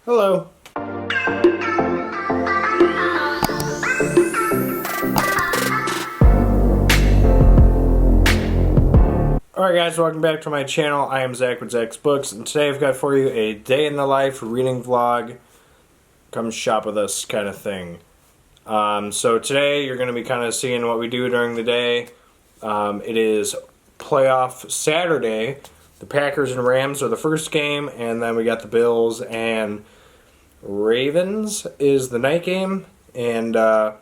Hello. Alright guys, welcome back to my channel. I am Zach with Zacks Books, and today I've got for you a day in the life reading vlog. Come shop with us kind of thing. So today you're going to be kind of seeing what we do during the day. It is playoff Saturday. The Packers and Rams are the first game, and then we got the Bills and Ravens is the night game. And going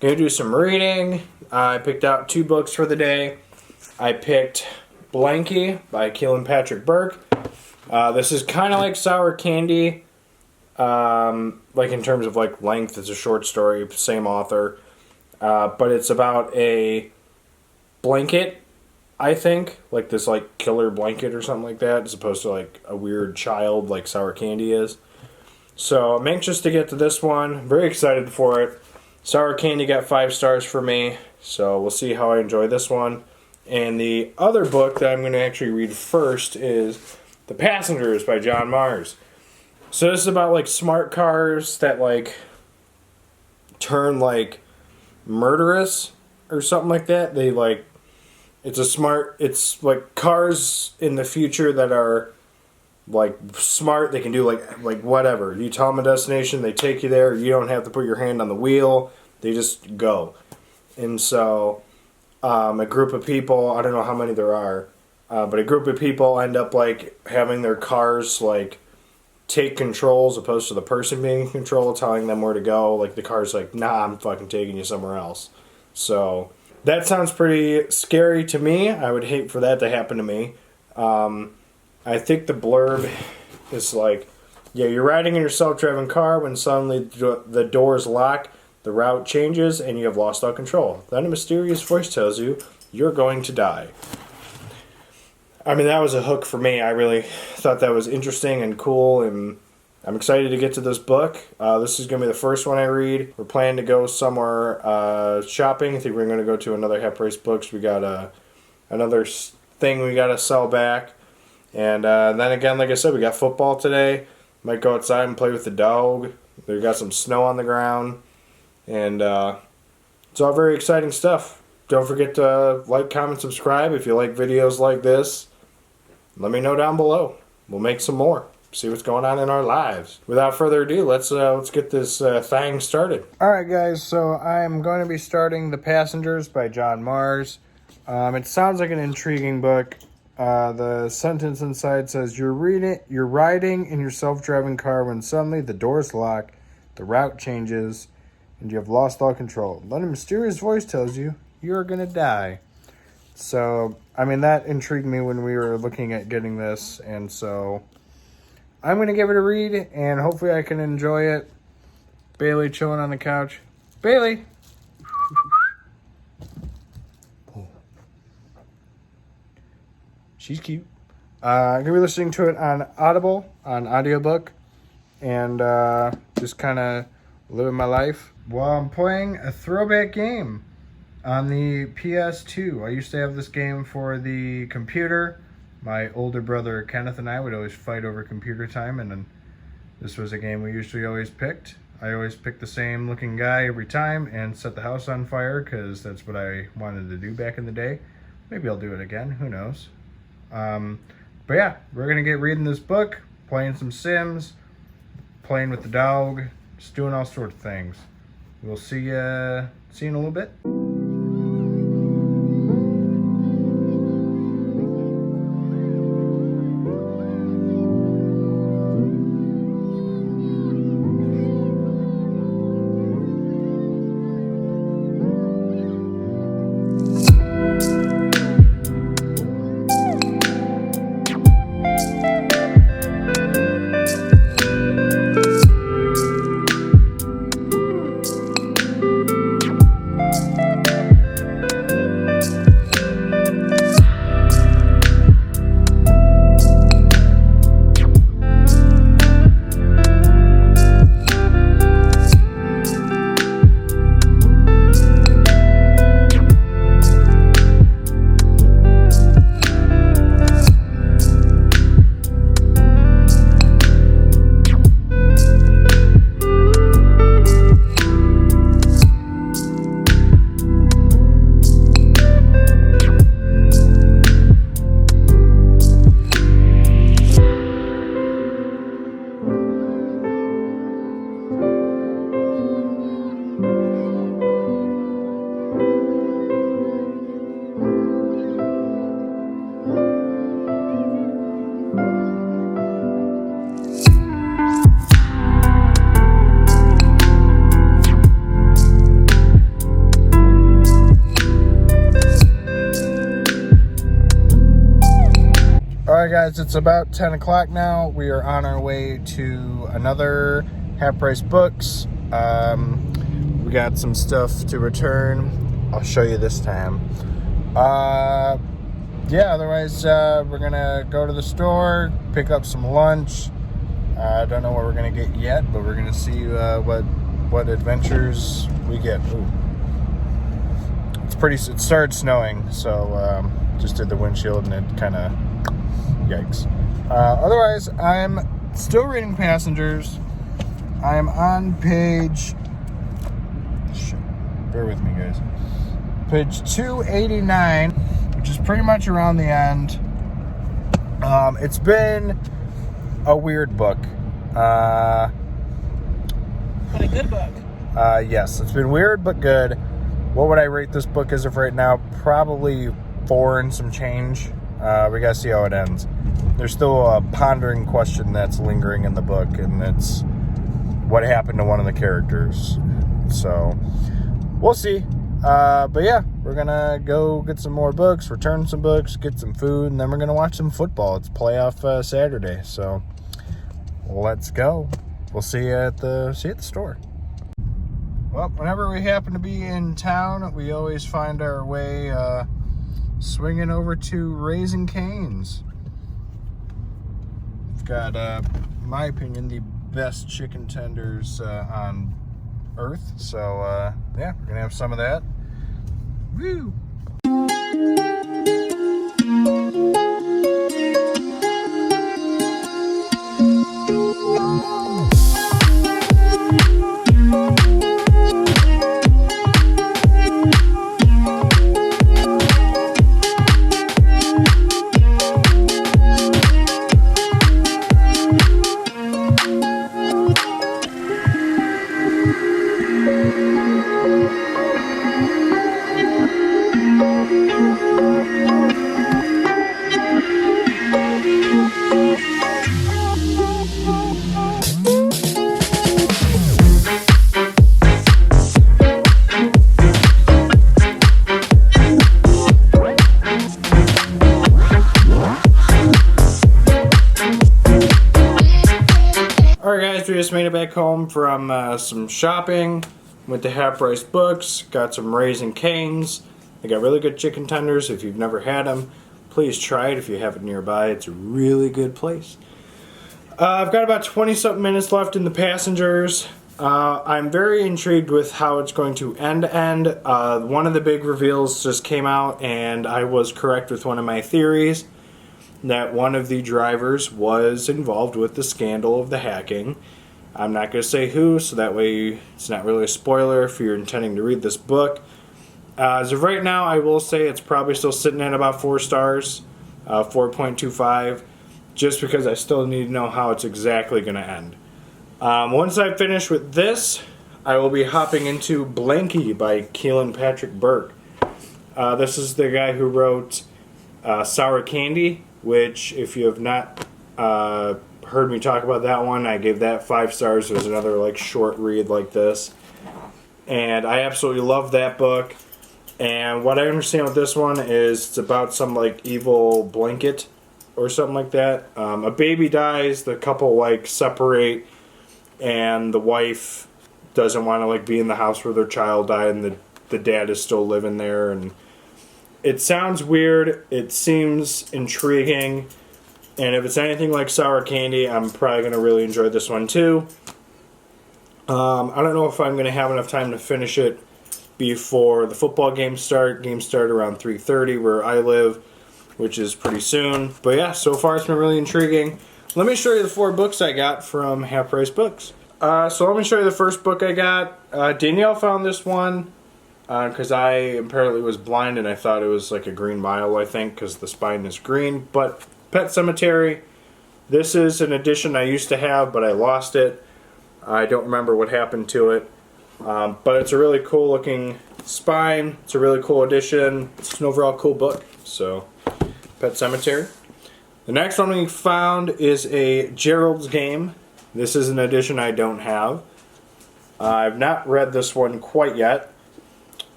to do some reading. I picked out 2 books for the day. I picked Blanky by Keelan Patrick Burke. This is kind of like Sour Candy, like in terms of like length. It's a short story, same author, but it's about a blanket, I think, like this like killer blanket or something like that, as opposed to like a weird child like Sour Candy is. So I'm anxious to get to this one. Very excited for it. Sour Candy got 5 stars for me, so we'll see how I enjoy this one. And the other book that I'm going to actually read first is The Passengers by John Mars. So this is about like smart cars that like turn like murderous or something like that. They like, it's like cars in the future that are like smart. They can do like whatever. You tell them a destination, they take you there. You don't have to put your hand on the wheel. They just go. And so a group of people, I don't know how many there are, but a group of people end up like having their cars like take control as opposed to the person being in control, telling them where to go. Like the car's like, nah, I'm fucking taking you somewhere else. So that sounds pretty scary to me. I would hate for that to happen to me. I think the blurb is like, yeah, you're riding in your self-driving car when suddenly the doors lock, the route changes, and you have lost all control. Then a mysterious voice tells you you're going to die. I mean, that was a hook for me. I really thought that was interesting and cool, and I'm excited to get to this book. This is going to be the first one I read. We're planning to go somewhere shopping. I think we're going to go to another Half Price Books. We got another thing we got to sell back. And then again, like I said, we got football today. Might go outside and play with the dog. We got some snow on the ground. And it's all very exciting stuff. Don't forget to like, comment, subscribe if you like videos like this. Let me know down below. We'll make some more. See what's going on in our lives. Without further ado, let's get this thing started. Alright guys, so I'm going to be starting The Passengers by John Mars. It sounds like an intriguing book. The sentence inside says, you're riding in your self-driving car when suddenly the doors lock, the route changes, and you have lost all control. Then a mysterious voice tells you you're going to die. So, I mean, that intrigued me when we were looking at getting this, and so I'm going to give it a read, and hopefully I can enjoy it. Bailey chilling on the couch. Bailey! She's cute. I'm going to be listening to it on Audible, on audiobook, and just kind of living my life while I'm playing a throwback game on the PS2. I used to have this game for the computer. My older brother Kenneth and I would always fight over computer time, and then this was a game we usually always picked. I always picked the same looking guy every time and set the house on fire because that's what I wanted to do back in the day. Maybe I'll do it again, who knows. But yeah, we're gonna get reading this book, playing some Sims, playing with the dog, just doing all sorts of things. We'll see you in a little bit. guys, it's about 10 o'clock now. We are on our way to another Half Price Books. We got some stuff to return. I'll show you this time. Yeah, otherwise, we're going to go to the store, pick up some lunch. I don't know what we're going to get yet, but we're going to see what adventures we get. Ooh. It started snowing, so just did the windshield and it kind of yikes. Otherwise, I'm still reading Passengers. I'm on page, bear with me guys, page 289, which is pretty much around the end. It's been a weird book. But a good book. Yes, it's been weird but good. What would I rate this book as of right now? Probably 4 and some change. We gotta see how it ends. There's still a pondering question that's lingering in the book, and it's what happened to one of the characters. So, we'll see. But yeah, we're gonna go get some more books, return some books, get some food, and then we're gonna watch some football. It's playoff Saturday, so let's go. We'll see you at the store. Well, whenever we happen to be in town, we always find our way swinging over to Raising Cane's. We've got, in my opinion, the best chicken tenders on earth. So, yeah, we're going to have some of that. Woo! Alright guys, we just made it back home from some shopping. Went to Half Price Books, got some Raising Cane's. They got really good chicken tenders. If you've never had them, please try it if you have it nearby. It's a really good place. I've got about 20-something minutes left in the Passengers. I'm very intrigued with how it's going to end. One of the big reveals just came out, and I was correct with one of my theories that one of the drivers was involved with the scandal of the hacking. I'm not going to say who, so that way it's not really a spoiler if you're intending to read this book. As of right now, I will say it's probably still sitting at about 4 stars, 4.25, just because I still need to know how it's exactly going to end. Once I finish with this, I will be hopping into Blanky by Keelan Patrick Burke. This is the guy who wrote Sour Candy, which, if you have not heard me talk about that one, I gave that 5 stars. There's another like short read like this, and I absolutely love that book. And what I understand with this one is it's about some like evil blanket or something like that. A baby dies, the couple like separate, and the wife doesn't want to like be in the house where their child died, and the dad is still living there. And it sounds weird, it seems intriguing, and if it's anything like Sour Candy, I'm probably going to really enjoy this one too. I don't know if I'm going to have enough time to finish it before the football games start. Games start around 3:30 where I live, which is pretty soon. But yeah, so far it's been really intriguing. Let me show you the 4 books I got from Half Price Books. So let me show you the first book I got. Danielle found this one because I apparently was blind and I thought it was like a Green Mile, I think, because the spine is green. But Pet Sematary, this is an edition I used to have, but I lost it. I don't remember what happened to it. But it's a really cool looking spine. It's a really cool edition. It's an overall cool book. So, Pet Sematary. The next one we found is a Gerald's Game. This is an edition I don't have. I've not read this one quite yet.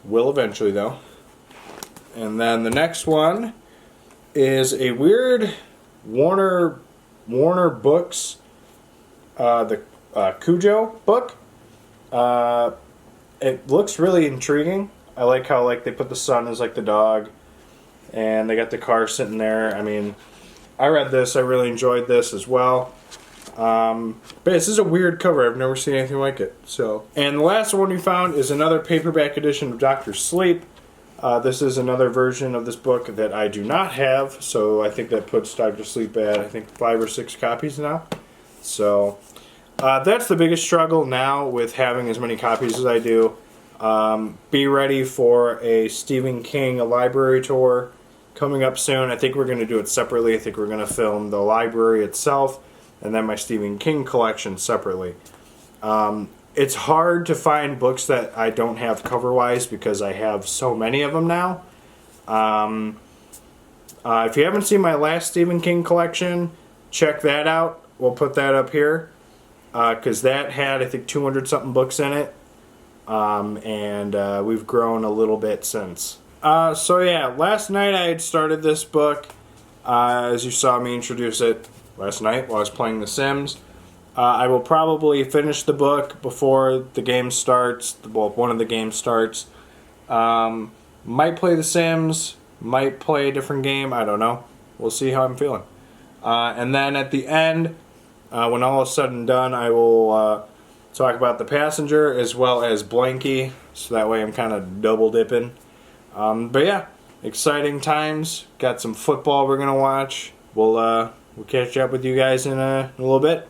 Will eventually though. And then the next one is a weird Warner Books, the Cujo book. It looks really intriguing. I like how like they put the sun as like the dog, and they got the car sitting there. I mean, I read this. I really enjoyed this as well. But this is a weird cover. I've never seen anything like it. So, and the last one we found is another paperback edition of Dr. Sleep. This is another version of this book that I do not have, so I think that puts Dr. Sleep at, I think, 5 or 6 copies now. So, that's the biggest struggle now with having as many copies as I do. Be ready for a Stephen King library tour coming up soon. I think we're going to do it separately. I think we're going to film the library itself and then my Stephen King collection separately. It's hard to find books that I don't have cover-wise because I have so many of them now. If you haven't seen my last Stephen King collection, check that out. We'll put that up here because that had, I think, 200-something books in it. And we've grown a little bit since. So yeah, last night I had started this book, as you saw me introduce it last night while I was playing The Sims. I will probably finish the book before the game starts, well, one of the games starts. Might play The Sims, might play a different game, I don't know. We'll see how I'm feeling. And then at the end, when all is said and done, I will talk about The Passenger as well as Blanky, so that way I'm kind of double dipping. But yeah, exciting times. Got some football we're gonna watch. We'll catch up with you guys in a little bit.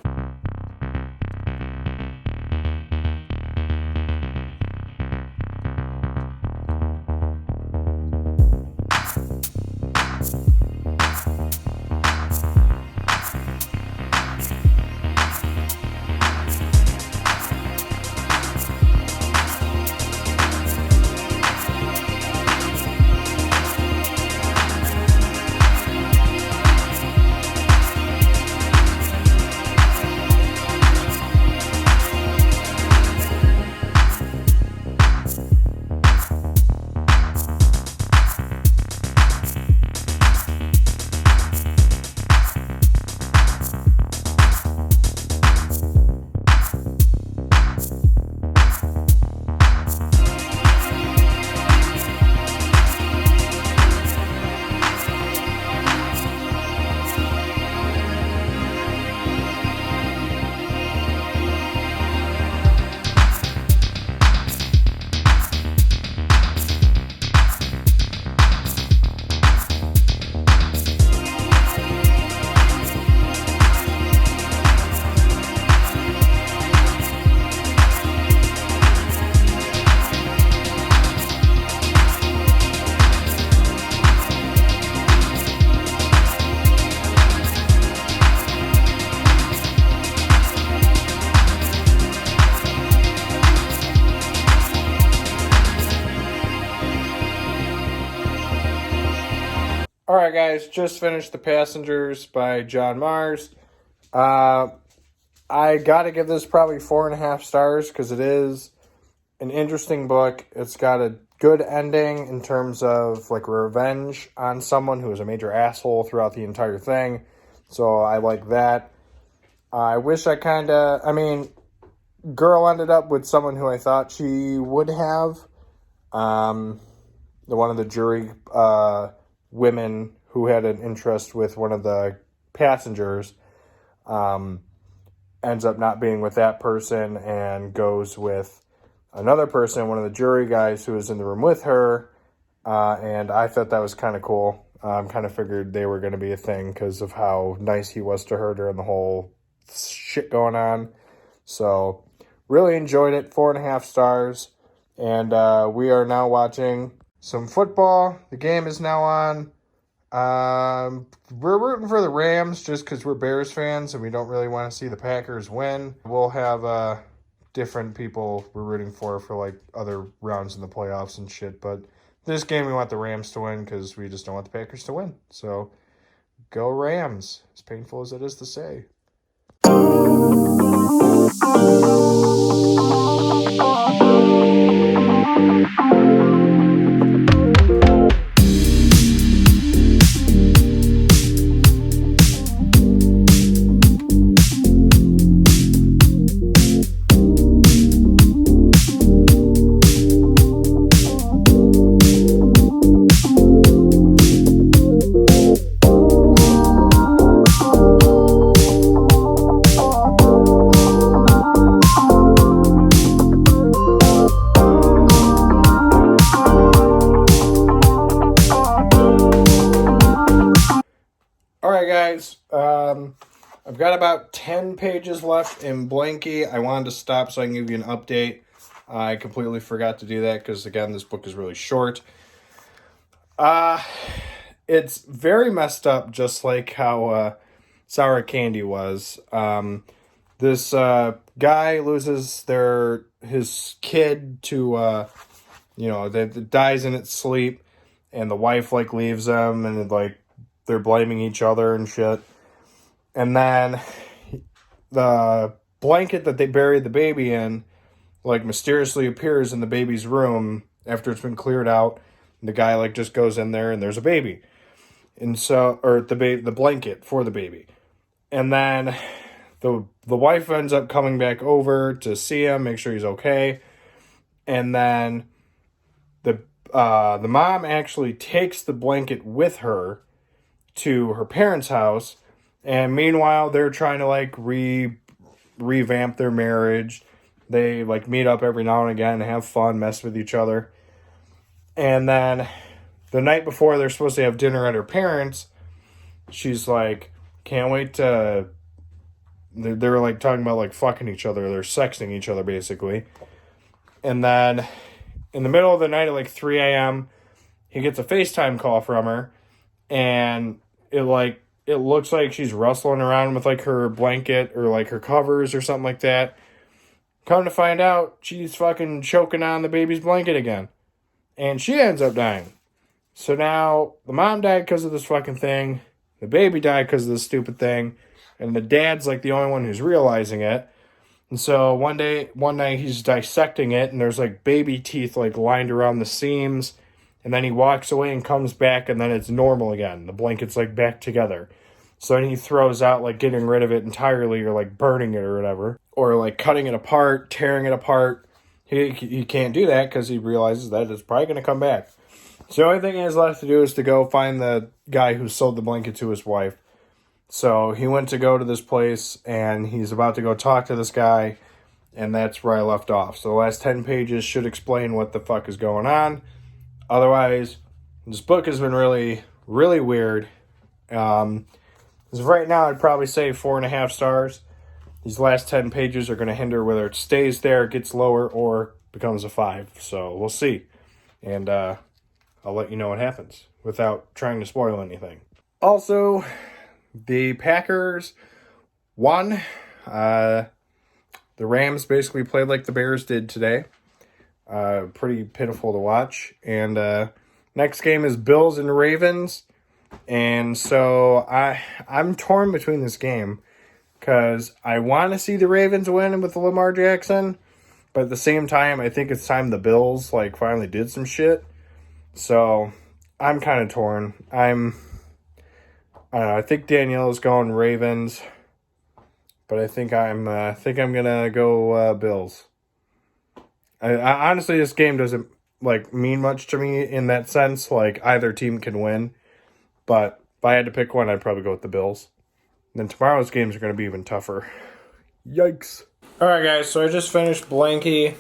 Alright guys, just finished The Passengers by John Mars. I gotta give this probably 4.5 stars because it is an interesting book. It's got a good ending in terms of like revenge on someone who was a major asshole throughout the entire thing. So I like that. I wish girl ended up with someone who I thought she would have. One of the jury women who had an interest with one of the passengers ends up not being with that person and goes with another person, one of the jury guys who was in the room with her, and I thought that was kind of cool. Kind of figured they were going to be a thing because of how nice he was to her during the whole shit going on. So really enjoyed it. 4.5 stars. And we are now watching some football. The game is now on. We're rooting for the Rams just because we're Bears fans and we don't really want to see the Packers win. We'll have different people we're rooting for like other rounds in the playoffs and shit. But this game we want the Rams to win because we just don't want the Packers to win. So go Rams, as painful as it is to say. guys. I've got about 10 pages left in Blanky. I wanted to stop so I can give you an update. I completely forgot to do that because, again, this book is really short. It's very messed up, just like how Sour Candy was. This guy loses his kid to, that dies in its sleep, and the wife, like, leaves them, and, like, they're blaming each other and shit. And then the blanket that they buried the baby in, like, mysteriously appears in the baby's room after it's been cleared out. The guy, like, just goes in there and there's a baby. And so, or the blanket for the baby. And then the wife ends up coming back over to see him, make sure he's okay. And then the mom actually takes the blanket with her to her parents' house. And meanwhile, they're trying to, like, revamp their marriage. They, like, meet up every now and again, have fun, mess with each other. And then the night before they're supposed to have dinner at her parents', she's like, can't wait to... They're like, talking about, like, fucking each other. They're sexting each other, basically. And then in the middle of the night at, like, 3 a.m., he gets a FaceTime call from her. And it looks like she's rustling around with, like, her blanket or, like, her covers or something like that. Come to find out, she's fucking choking on the baby's blanket again. And she ends up dying. So now, the mom died because of this fucking thing. The baby died because of this stupid thing. And the dad's, like, the only one who's realizing it. And so one night, he's dissecting it, and there's, like, baby teeth, like, lined around the seams. And then he walks away and comes back, and then it's normal again. The blanket's, like, back together. So then he throws out, like, getting rid of it entirely or, like, burning it or whatever. Or, like, cutting it apart, tearing it apart. He can't do that because he realizes that it's probably going to come back. So the only thing he has left to do is to go find the guy who sold the blanket to his wife. So he went to go to this place, and he's about to go talk to this guy. And that's where I left off. So the last 10 pages should explain what the fuck is going on. Otherwise, this book has been really, really weird. As of right now, I'd probably say 4.5 stars. These last 10 pages are going to hinder whether it stays there, gets lower, or becomes a 5. So we'll see. And I'll let you know what happens without trying to spoil anything. Also, the Packers won. The Rams basically played like the Bears did today. Pretty pitiful to watch. And next game is Bills and Ravens. And so I'm torn between this game because I want to see the Ravens win with Lamar Jackson, but at the same time, I think it's time the Bills like finally did some shit. So I'm kind of torn. I don't know. I think Danielle's going Ravens, but I think I'm gonna go Bills. I honestly, this game doesn't like mean much to me in that sense. Like either team can win. But if I had to pick one, I'd probably go with the Bills. And then tomorrow's games are going to be even tougher. Yikes. Alright guys, so I just finished Blanky.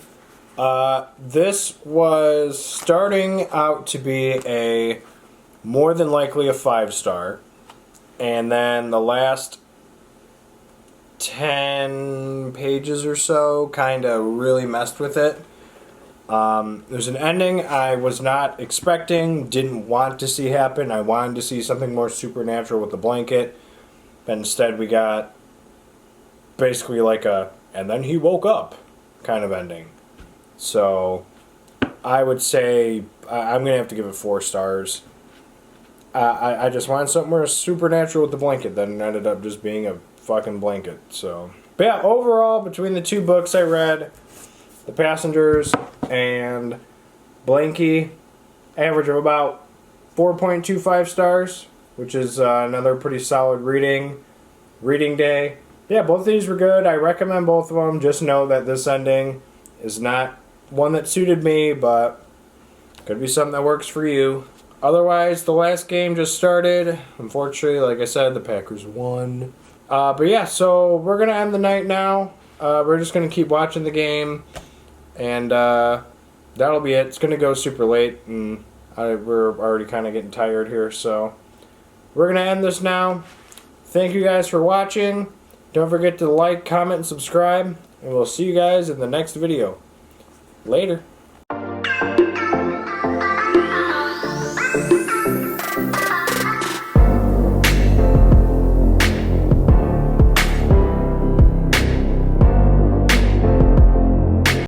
This was starting out to be more than likely a 5-star. And then the last 10 pages or so kind of really messed with it. There's an ending I was not expecting, didn't want to see happen. I wanted to see something more supernatural with the blanket. But instead we got basically like and then he woke up kind of ending. So I would say I'm going to have to give it 4 stars. I just wanted something more supernatural with the blanket, then it ended up just being a fucking blanket. So, but yeah, overall, between the 2 books I read, The Passengers and Blanky, average of about 4.25 stars, which is another pretty solid reading day. Yeah, both of these were good. I recommend both of them. Just know that this ending is not one that suited me, but could be something that works for you. Otherwise, the last game just started. Unfortunately, like I said, the Packers won. But yeah, so we're going to end the night now. We're just going to keep watching the game. And that'll be it. It's going to go super late. And we're already kind of getting tired here. So we're going to end this now. Thank you guys for watching. Don't forget to like, comment, and subscribe. And we'll see you guys in the next video. Later.